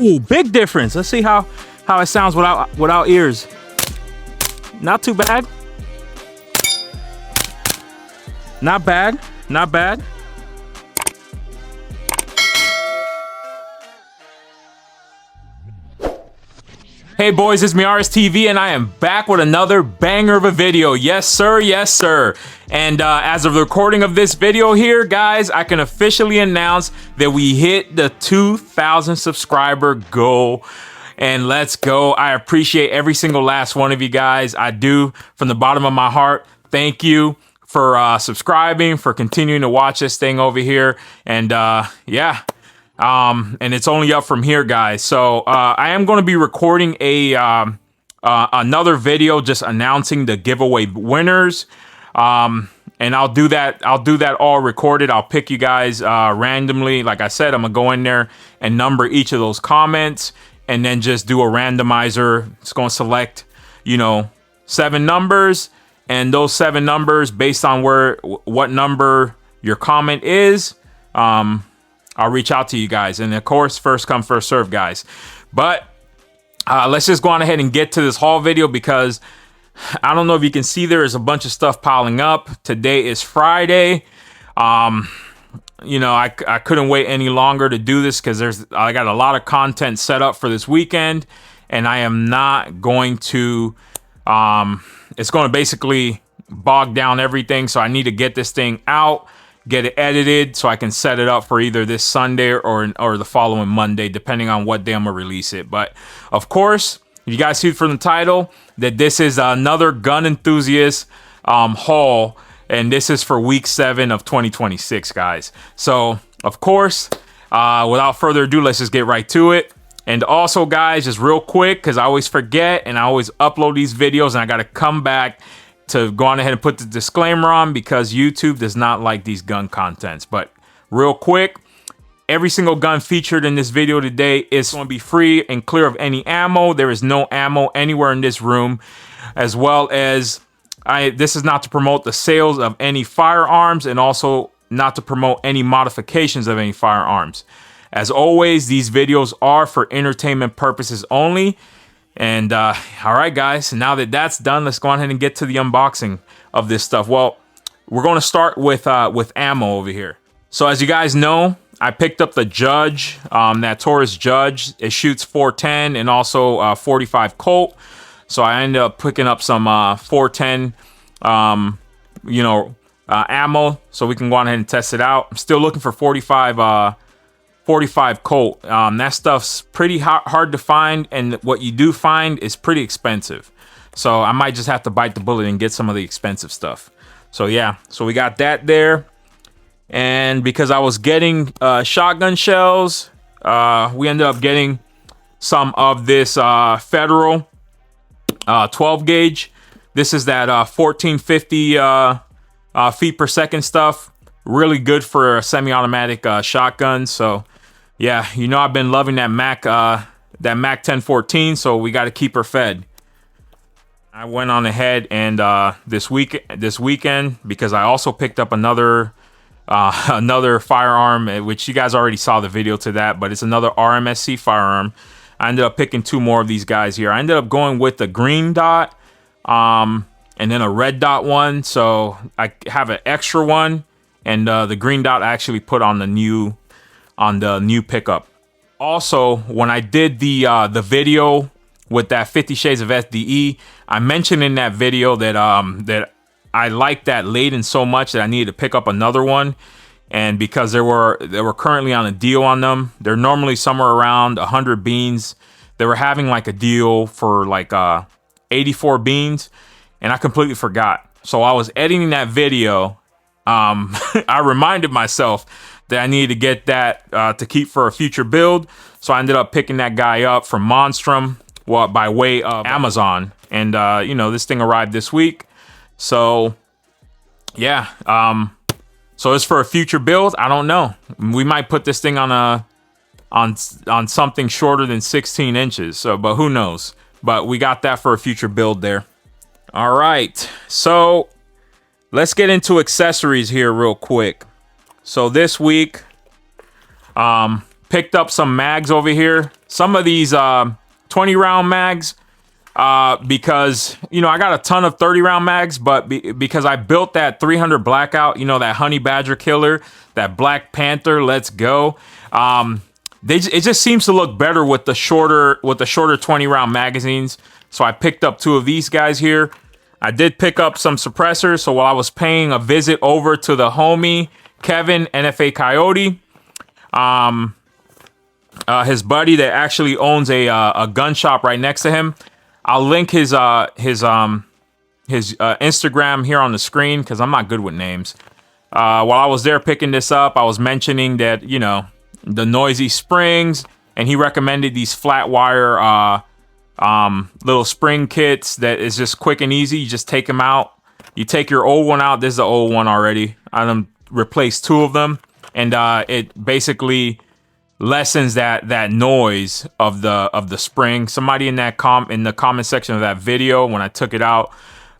Ooh, big difference. Let's see how it sounds without ears. Not too bad. Not bad. Not bad. Hey boys, it's Miscellaneous TV and I am back with another banger of a video. Yes sir, yes sir. And as of the recording of this video here, guys, I can officially announce that we hit the 2,000 subscriber goal. And let's go. I appreciate every single last one of you guys. I do, from the bottom of my heart. Thank you for subscribing, for continuing to watch this thing over here. And yeah. And it's only up from here, guys. So I am going to be recording another video just announcing the giveaway winners. And I'll do that all recorded. I'll pick you guys randomly. Like I said, I'm gonna go in there and number each of those comments and then just do a randomizer. It's going to select, 7 numbers, and those 7 numbers, based on what number your comment is, I'll reach out to you guys. And of course, first come, first serve, guys. But let's just go on ahead and get to this haul video, because I don't know if you can see, there is a bunch of stuff piling up. Today is Friday. I couldn't wait any longer to do this, because I got a lot of content set up for this weekend, and I am not going to, it's going to basically bog down everything. So I need to get this thing out, get it edited so I can set it up for either this Sunday or the following Monday, depending on what day I'm gonna release it. But of course, you guys see from the title that this is another gun enthusiast haul, and this is for week 7 of 2026, guys. So of course, without further ado, let's just get right to it. And also, guys, just real quick, because I always forget and I always upload these videos, and I got to come back to go on ahead and put the disclaimer on, because YouTube does not like these gun contents. But real quick, every single gun featured in this video today is going to be free and clear of any ammo. There is no ammo anywhere in this room, as well as this is not to promote the sales of any firearms, and also not to promote any modifications of any firearms. As always, these videos are for entertainment purposes only. And all right, guys, now that that's done, let's go ahead and get to the unboxing of this stuff. Well, we're going to start with ammo over here. So as you guys know, I picked up the Judge, that Taurus Judge. It shoots 410 and also 45 Colt. So I ended up picking up some 410, ammo, so we can go on ahead and test it out. I'm still looking for 45 Colt. That stuff's pretty hard to find, and what you do find is pretty expensive. So I might just have to bite the bullet and get some of the expensive stuff. So yeah, so we got that there. And because I was getting shotgun shells, we ended up getting some of this Federal 12 gauge. This is that 1450 feet per second stuff. Really good for a semi-automatic shotgun. So yeah, I've been loving that Mac 1014, so we got to keep her fed. I went on ahead and this weekend, because I also picked up another firearm, which you guys already saw the video to that, but it's another RMSC firearm. I ended up picking 2 more of these guys here. I ended up going with the green dot and then a red dot one. So I have an extra one, and the green dot I actually put on the new pickup. Also, when I did the video with that 50 Shades of SDE, I mentioned in that video that that I liked that Layden so much that I needed to pick up another one. And because they were currently on a deal on them, they're normally somewhere around 100 beans. They were having like a deal for like 84 beans, and I completely forgot. So I was editing that video. I reminded myself that I needed to get that to keep for a future build. So I ended up picking that guy up from Monstrum, by way of Amazon. And this thing arrived this week. So yeah, so it's for a future build. I don't know. We might put this thing on something shorter than 16 inches. So, but who knows? But we got that for a future build there. All right. So let's get into accessories here real quick. So this week, picked up some mags over here. some of these 20 round mags because, you know, I got a ton of 30 round mags, but because I built that 300 Blackout, you know, that Honey Badger killer, that Black Panther, let's go. It just seems to look better with the shorter 20 round magazines. So I picked up 2 of these guys here. I did pick up some suppressors. So while I was paying a visit over to the homie Kevin NFA Coyote, his buddy that actually owns a gun shop right next to him, I'll link his Instagram here on the screen because I'm not good with names. While I was there picking this up, I was mentioning that, you know, the noisy springs, and he recommended these flat wire little spring kits that is just quick and easy. You just take them out. You take your old one out. This is the old one already. I replaced 2 of them, and it basically lessens that noise of the spring. Somebody in the comment section of that video, when I took it out,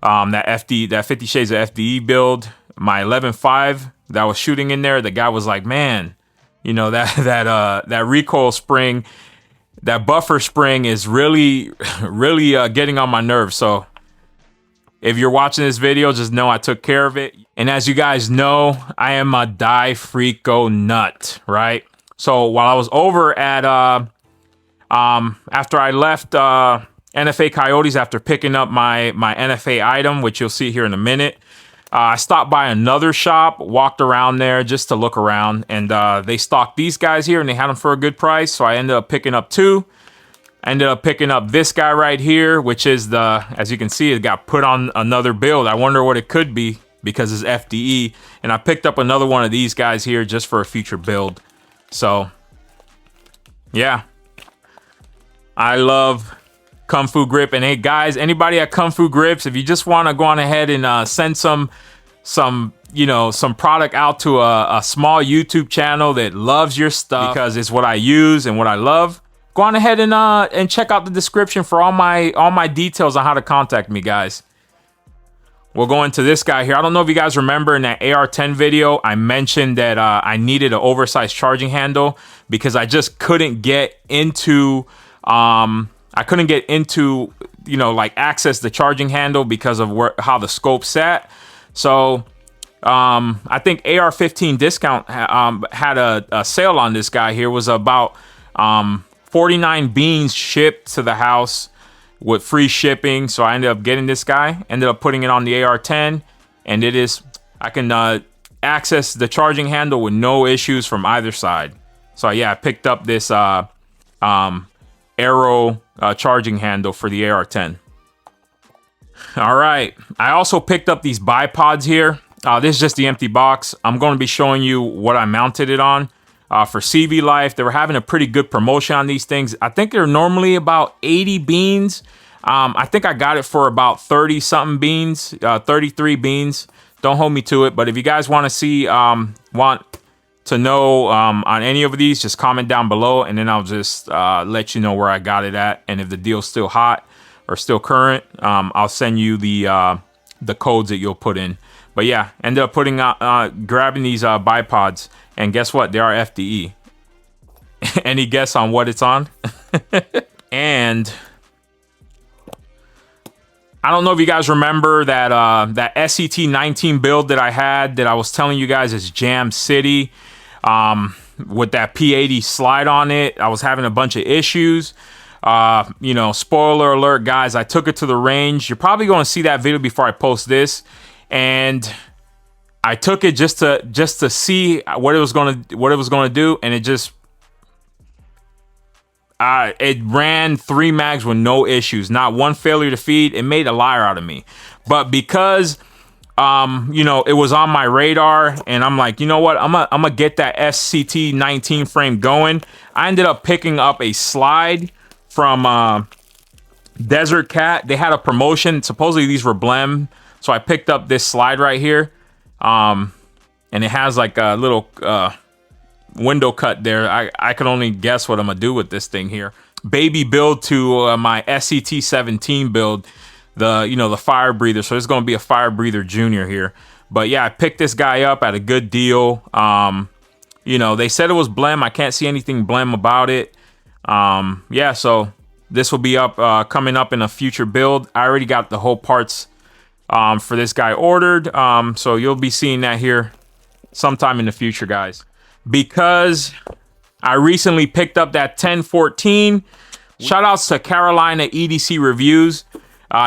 that 50 Shades of FDE build, my 11.5 that I was shooting in there, the guy was like, man, you know, that recoil spring, that buffer spring is really getting on my nerves. So if you're watching this video, just know I took care of it. And as you guys know, I am a Die Freako nut, right? So while I was over at after I left NFA Coyotes, after picking up my NFA item, which you'll see here in a minute, I stopped by another shop, walked around there just to look around, and they stocked these guys here, and they had them for a good price. So I ended up picking up 2. I ended up picking up this guy right here, which is as you can see, it got put on another build. I wonder what it could be because it's FDE. And I picked up another one of these guys here just for a future build. So, yeah. I love Kung Fu Grip. And hey, guys, anybody at Kung Fu Grips, if you just want to go on ahead and send some product out to a small YouTube channel that loves your stuff because it's what I use and what I love, go on ahead and check out the description for all my details on how to contact me, guys. We'll go into this guy here. I don't know if you guys remember in that AR-10 video, I mentioned that I needed an oversized charging handle because I just couldn't get into you know, like access the charging handle because of how the scope sat. So I think AR-15 discount had a sale on this guy here. It was about 49 beans shipped to the house with free shipping. So I ended up getting this guy, ended up putting it on the AR-10, and I can access the charging handle with no issues from either side. So yeah, I picked up this Arrow charging handle for the AR-10. All right, I also picked up these bipods here. This is just the empty box. I'm going to be showing you what I mounted it on. For CV Life, they were having a pretty good promotion on these things. I think they're normally about 80 beans. I think I got it for about 30 something beans, 33 beans. Don't hold me to it, but if you guys want to see, want to know on any of these, just comment down below, and then I'll just let you know where I got it at, and if the deal's still hot or still current, I'll send you the codes that you'll put in. But yeah, ended up grabbing these bipods, and guess what? They are FDE. Any guess on what it's on? And I don't know if you guys remember that that SCT-19 build that I had that I was telling you guys is Jam City with that P80 slide on it. I was having a bunch of issues. You know, spoiler alert, guys, I took it to the range. You're probably going to see that video before I post this. And I took it just to see what it was going to do, and it ran 3 mags with no issues, not one failure to feed. It made a liar out of me. But because you know, it was on my radar, and I'm like, you know what, I'm gonna get that SCT-19 frame going. I ended up picking up a slide from Desert Cat. They had a promotion. Supposedly these were blem. So I picked up this slide right here, and it has like a little window cut there. I can only guess what I'm gonna do with this thing here. Baby build to my SCT-17 build, the fire breather. So it's gonna be a fire breather junior here. But yeah, I picked this guy up at a good deal. You know, they said it was blem. I can't see anything blem about it. Yeah, so this will be up coming up in a future build. I already got the whole parts for this guy ordered. So you'll be seeing that here sometime in the future, guys. Because I recently picked up that 1014. Shout outs to Carolina EDC Reviews.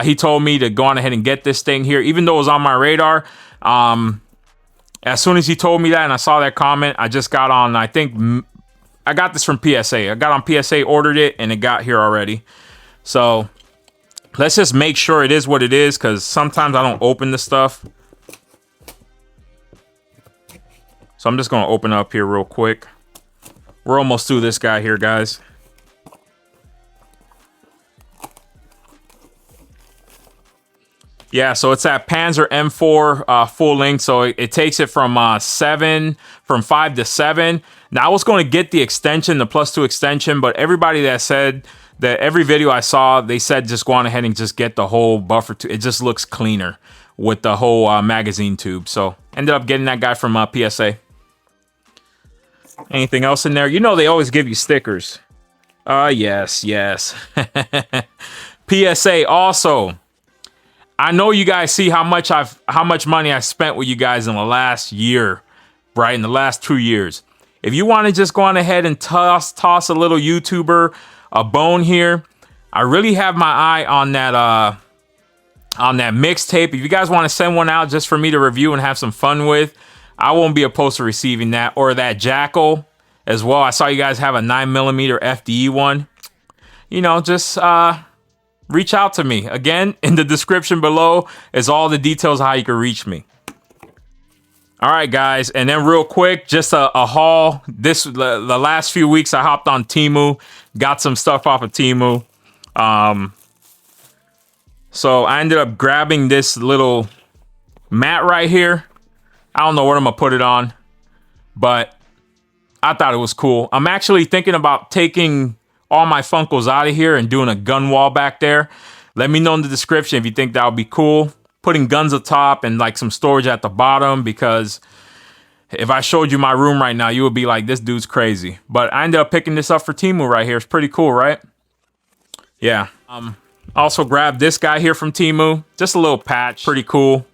He told me to go on ahead and get this thing here, even though it was on my radar. As soon as he told me that and I saw that comment, I just got on, I think, I got this from PSA. I got on PSA, ordered it, and it got here already. So let's just make sure it is what it is, because sometimes I don't open the stuff. So I'm just going to open up here real quick. We're almost through this guy here, guys. Yeah, so it's that Panzer M4 full length. So it takes it from 5 to 7. Now I was going to get the extension, the +2 extension, but everybody that said that, every video I saw, they said just go on ahead and just get the whole buffer tube. It just looks cleaner with the whole magazine tube. So ended up getting that guy from PSA. Anything else in there? You know they always give you stickers. Yes. PSA also. I know you guys see how much money I spent with you guys in the last year, right? In the last 2 years. If you want to just go on ahead and toss a little YouTuber a bone here, I really have my eye on that mixtape. If you guys want to send one out just for me to review and have some fun with, I won't be opposed to receiving that. Or that Jackal as well. I saw you guys have a 9mm FDE one. You know, just reach out to me. Again, in the description below is all the details of how you can reach me. All right, guys, and then real quick, just a haul. The last few weeks, I hopped on Temu, got some stuff off of Temu. So I ended up grabbing this little mat right here. I don't know what I'm gonna put it on, but I thought it was cool. I'm actually thinking about taking all my Funkos out of here and doing a gun wall back there. Let me know in the description if you think that would be cool. Putting guns atop and like some storage at the bottom, because if I showed you my room right now, you would be like, this dude's crazy. But I ended up picking this up for Temu right here. It's pretty cool, right? Yeah. Also grabbed this guy here from Temu. Just a little patch. Pretty cool.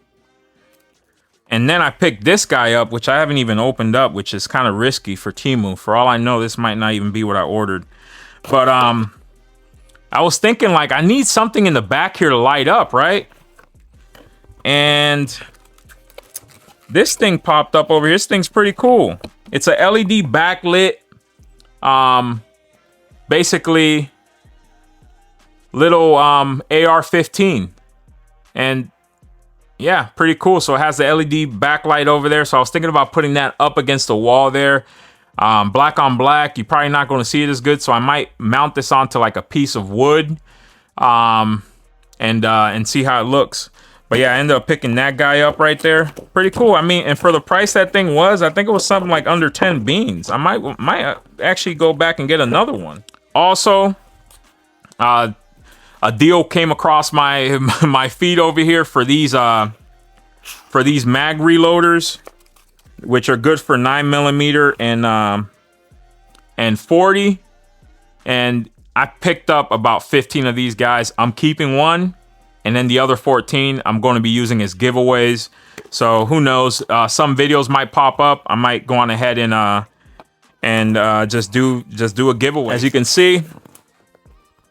And then I picked this guy up, which I haven't even opened up, which is kind of risky for Temu. For all I know, this might not even be what I ordered. But I was thinking, like, I need something in the back here to light up, right? And this thing popped up over here. This thing's pretty cool. It's a LED backlit, basically little AR-15. And yeah, pretty cool. So it has the LED backlight over there. So I was thinking about putting that up against the wall there. Black on black, you're probably not going to see it as good. So I might mount this onto like a piece of wood and see how it looks. But yeah, I ended up picking that guy up right there. Pretty cool. I mean, and for the price that thing was, I think it was something like under 10 beans. I might actually go back and get another one. Also, a deal came across my feed over here for these mag reloaders, which are good for 9mm and 40. And I picked up about 15 of these guys. I'm keeping one. And then the other 14 I'm going to be using as giveaways. So who knows? Some videos might pop up. I might go on ahead and just do a giveaway. As you can see,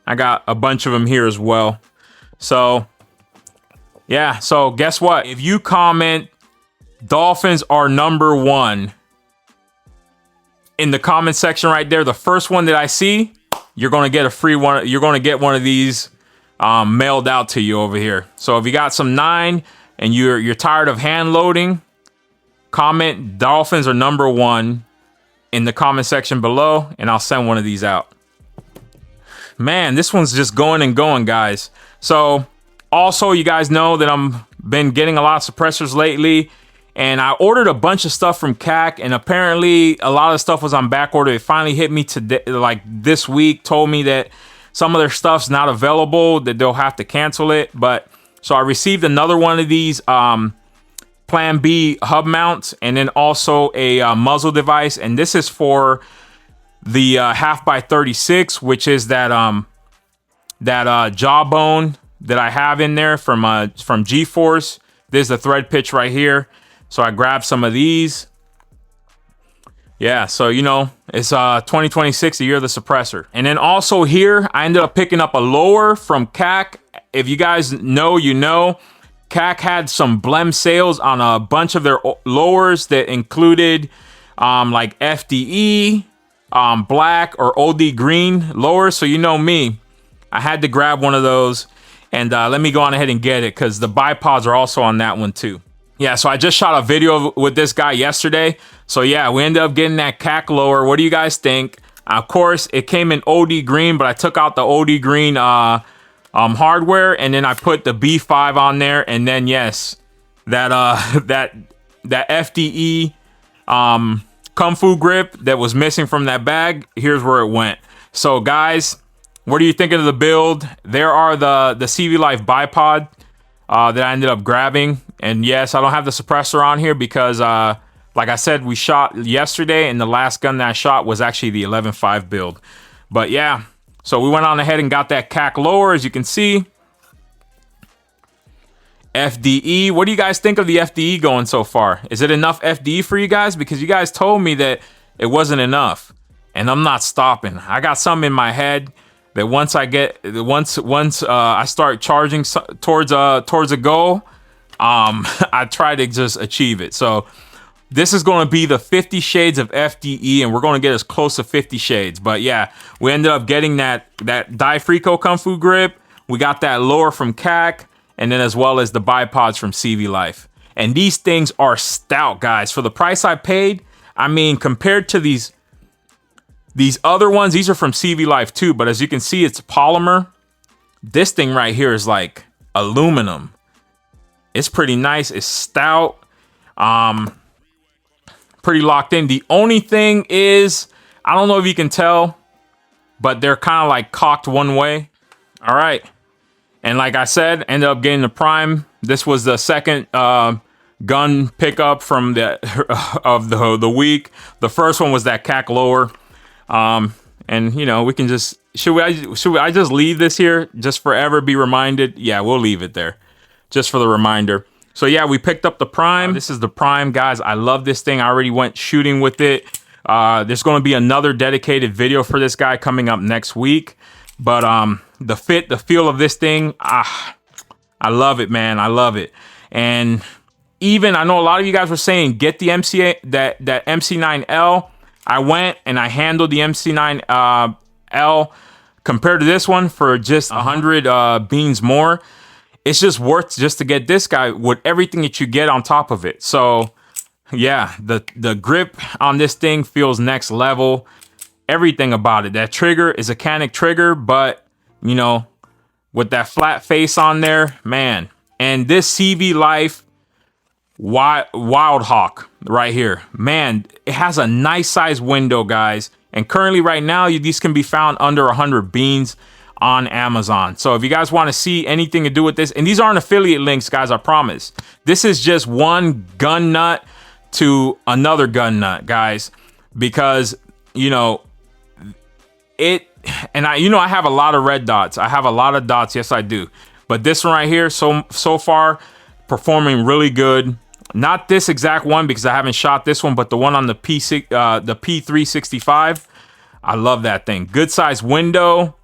I got a bunch of them here as well. So yeah. So guess what? If you comment Dolphins are #1 in the comment section right there, the first one that I see, you're going to get a free one. You're going to get one of these mailed out to you over here. So if you got some 9 and you're tired of hand loading, comment Dolphins are #1 in the comment section below, and I'll send one of these out. Man, this one's just going and going, guys. So also, you guys know that I'm been getting a lot of suppressors lately, and I ordered a bunch of stuff from CAC, and apparently a lot of stuff was on back order. It finally hit me today, like this week, told me that some of their stuff's not available, that they'll have to cancel it. But so I received another one of these Plan B hub mounts, and then also a muzzle device. And this is for the half by 36, which is that jawbone that I have in there from G-Force. There's the thread pitch right here. So I grabbed some of these. Yeah, so you know, it's 2026, the year of the suppressor. And then also here, I ended up picking up a lower from CAC. If you guys know, you know, CAC had some blem sales on a bunch of their lowers that included like FDE, black or OD green lowers. So you know me, I had to grab one of those. And let me go on ahead and get it because the bipods are also on that one too. Yeah, so I just shot a video with this guy yesterday. So yeah, we ended up getting that CAC lower. What do you guys think? Of course, it came in OD green, but I took out the OD green hardware, and then I put the B5 on there. And then yes, that that FDE Kung Fu grip that was missing from that bag. Here's where it went. So guys, what are you thinking of the build? There are the CV Life bipod that I ended up grabbing. And yes, I don't have the suppressor on here because, like I said, we shot yesterday, and the last gun that I shot was actually the 11.5 build. But yeah, so we went on ahead and got that CAC lower, as you can see. FDE. What do you guys think of the FDE going so far? Is it enough FDE for you guys? Because you guys told me that it wasn't enough, and I'm not stopping. I got some in my head that once I start charging towards a goal, I try to just achieve it. So this is going to be the 50 shades of FDE, and we're going to get as close to 50 shades. But yeah, we ended up getting that Dai Frico Kung Fu grip. We got that lower from CAC, and then as well as the bipods from CV Life. And these things are stout, guys. For the price I paid, I mean, compared to these other ones, these are from CV Life too, but as you can see, it's polymer. This thing right here is like aluminum. It's pretty nice. It's stout. Pretty locked in. The only thing is, I don't know if you can tell, but they're kind of like cocked one way. All right. And like I said, ended up getting the prime. This was the second gun pickup from the week. The first one was that CAC lower. And you know, we can just, should I just leave this here just forever be reminded? Yeah, we'll leave it there just for the reminder. So yeah, we picked up the prime. This is the prime, guys. I love this thing. I already went shooting with it. There's going to be another dedicated video for this guy coming up next week. But the fit, the feel of this thing, I love it, man. I love it. And even, I know a lot of you guys were saying, get the that MC9L. I went and I handled the MC9L compared to this one for just 100 beans more. It's just worth just to get this guy with everything that you get on top of it. So yeah, the grip on this thing feels next level. Everything about it. That trigger is a Canic trigger, but you know, with that flat face on there, man. And this CV Life Wild Hawk right here, man, it has a nice size window, guys. And currently right now, these can be found under 100 beans on Amazon. So if you guys want to see anything to do with this, and these aren't affiliate links, guys, I promise. This is just one gun nut to another gun nut, guys, because you know it. And I have a lot of red dots. I have a lot of dots. Yes, I do. But this one right here, so far, performing really good. Not this exact one because I haven't shot this one, but the one on the P365. I love that thing. Good size window,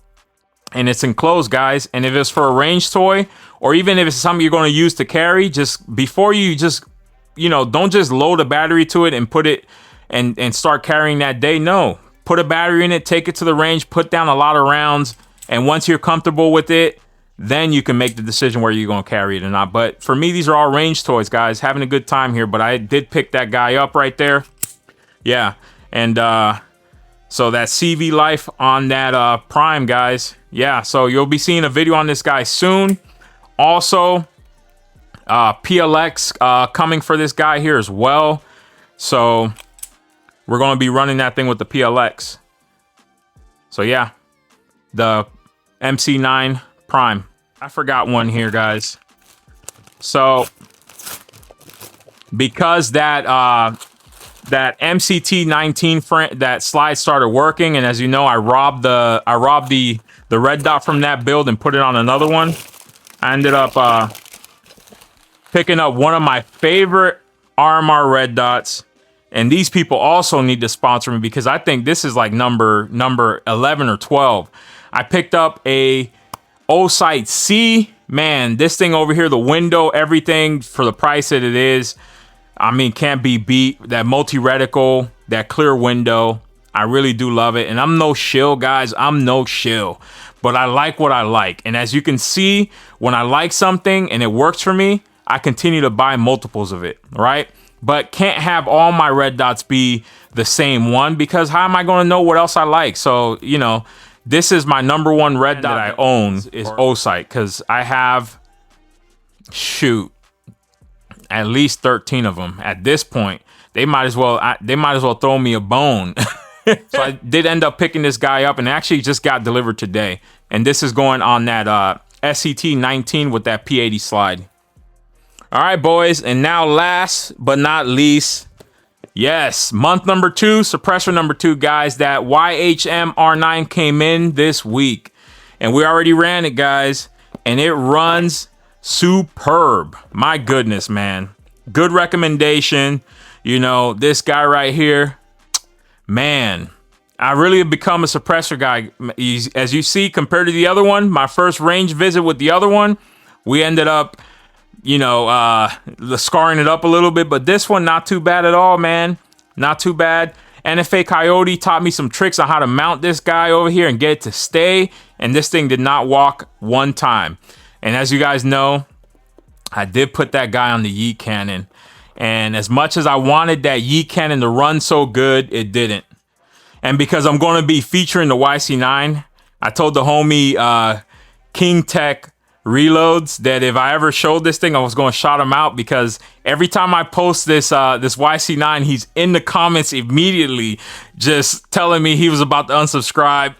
and it's enclosed, guys. And if it's for a range toy, or even if it's something you're going to use to carry, just before you just, don't just load a battery to it and put it and start carrying that day. No, put a battery in it, take it to the range, put down a lot of rounds, and once you're comfortable with it, then you can make the decision where you're going to carry it or not. But for me, these are all range toys, guys. Having a good time here, but I did pick that guy up right there. Yeah, and so that CV Life on that Prime, guys. Yeah, so you'll be seeing a video on this guy soon. Also, PLX coming for this guy here as well. So we're going to be running that thing with the PLX. So yeah, the MC9 Prime. I forgot one here, guys. So because that that MCT 19 frame, that slide started working, and as you know, I robbed the red dot from that build and put it on another one. I ended up picking up one of my favorite RMR red dots, and these people also need to sponsor me because I think this is like number 11 or 12. I picked up a O-Sight C. Man, this thing over here, the window, everything for the price that it is, I mean, can't be beat. That multi-reticle, that clear window, I really do love it. And I'm no shill, guys. I'm no shill. But I like what I like. And as you can see, when I like something and it works for me, I continue to buy multiples of it, right? But can't have all my red dots be the same one because how am I going to know what else I like? So, you know, this is my number one red dot I own is O-Sight because I have, shoot, at least 13 of them at this point. They might as well throw me a bone. So I did end up picking this guy up and actually just got delivered today. And this is going on that SCT 19 with that P80 slide. All right, boys. And now last but not least, yes, month number 2, suppressor number 2, guys. That YHM R9 came in this week. And we already ran it, guys. And it runs superb. My goodness, man. Good recommendation. You know, this guy right here, man, I really have become a suppressor guy. As you see, compared to the other one, my first range visit with the other one, we ended up, you know, scarring it up a little bit. But this one, not too bad at all, man. Not too bad. NFA Coyote taught me some tricks on how to mount this guy over here and get it to stay. And this thing did not walk one time. And as you guys know, I did put that guy on the yeet cannon. And as much as I wanted that yeet cannon to run so good, it didn't. And because I'm going to be featuring the YC9, I told the homie King Tech Reloads that if I ever showed this thing, I was going to shout him out because every time I post this this YC9, he's in the comments immediately just telling me he was about to unsubscribe.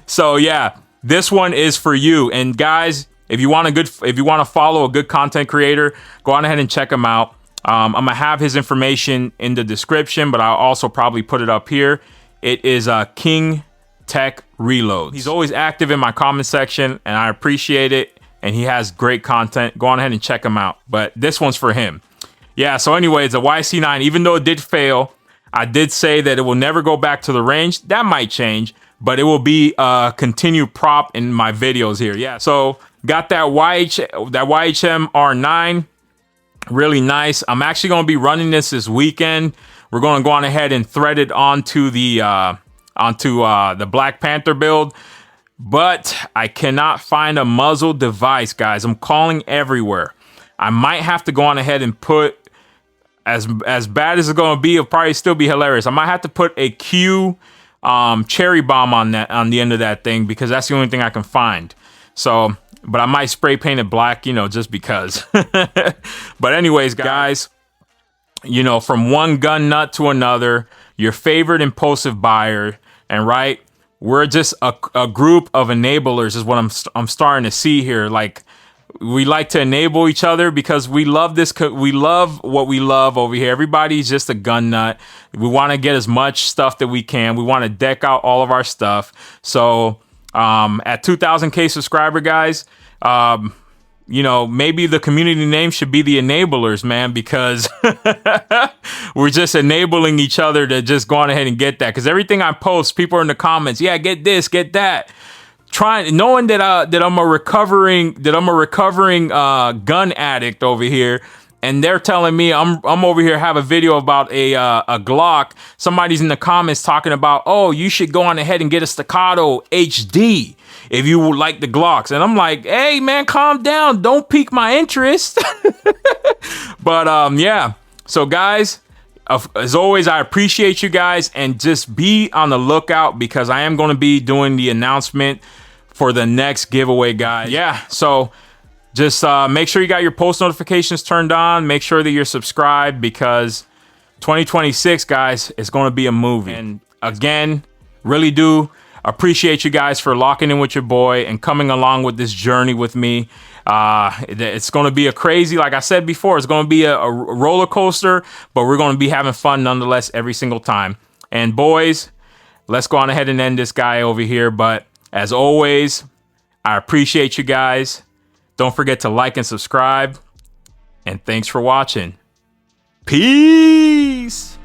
So yeah, this one is for you. And guys, if you want to follow a good content creator, go on ahead and check him out. I'm gonna have his information in the description, but I'll also probably put it up here. It is King Tech Reloads. He's always active in my comment section, and I appreciate it. And he has great content. Go on ahead and check him out. But this one's for him. Yeah. So anyways, the YC9, even though it did fail, I did say that it will never go back to the range. That might change, but it will be a continued prop in my videos here. Yeah. So got that YHM R9. Really nice. I'm actually going to be running this weekend. We're going to go on ahead and thread it onto the Black Panther build, but I cannot find a muzzle device, guys. I'm calling everywhere. I might have to go on ahead and put, as bad as it's going to be, it'll probably still be hilarious. I might have to put a Q cherry bomb on the end of that thing because that's the only thing I can find. So, but I might spray paint it black, you know, just because. But anyways, guys, you know, from one gun nut to another, your favorite impulsive buyer, and right, we're just a group of enablers is what I'm starting to see here. Like, we like to enable each other because we love this. We love what we love over here. Everybody's just a gun nut. We want to get as much stuff that we can. We want to deck out all of our stuff. So at 2,000K subscriber, guys, you know, maybe the community name should be the enablers, man, because we're just enabling each other to just go on ahead and get that. Because everything I post, people are in the comments, yeah, get this, get that. Knowing that I'm a recovering gun addict over here, and they're telling me I'm over here have a video about a Glock. Somebody's in the comments talking about, oh, you should go on ahead and get a Staccato HD if you would like the Glocks. And I'm like, hey man, calm down, don't pique my interest. But yeah, so guys, as always, I appreciate you guys, and just be on the lookout because I am going to be doing the announcement for the next giveaway, guys. Yeah, so just make sure you got your post notifications turned on. Make sure that you're subscribed because 2026, guys, is going to be a movie. And again, really do Appreciate you guys for locking in with your boy and coming along with this journey with me. It's going to be a crazy, like I said before, it's going to be a roller coaster, but we're going to be having fun nonetheless every single time. And boys, let's go on ahead and end this guy over here. But as always, I appreciate you guys. Don't forget to like and subscribe. And thanks for watching. Peace.